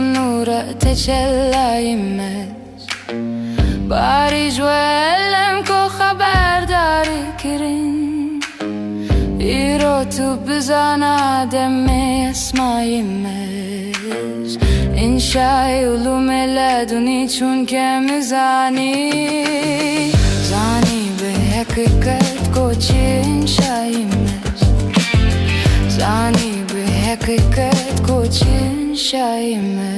نورة تجلایمش باری جوالم کو خبرداری کرین ایرو تو بزانا دمی اسمایمش انشای علوم لدنی چون که میزانی زانی به حقیقت کوچی انشایمش زانی به حقیقت کوچی انشایمش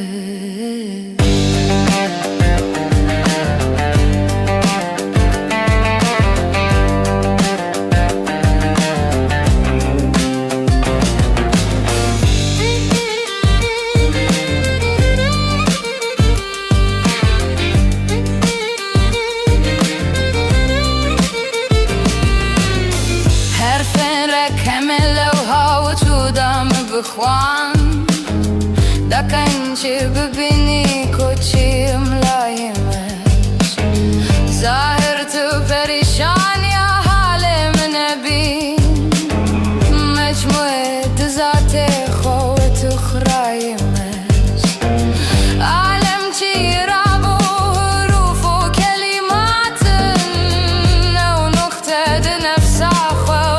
بخوان دکن چه ببینی کوچی املایمش ظاهر تو پریشان یا حال من بین مجموعه ذات خوت خرایمش عالم چی راب و حروف و کلمات او نقطه نفس خو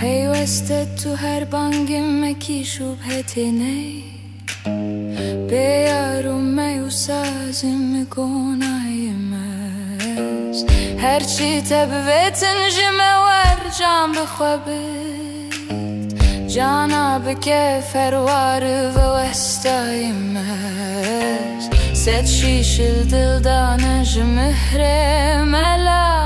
پیوسته تو هر بانگم مکی شبهتی نی بیارم و سازی میکنایمش هرچی تبویتن جمع ور جان بخوابید جانا بکه فروار و وستایمش ست شیش دل دانش مهر ملا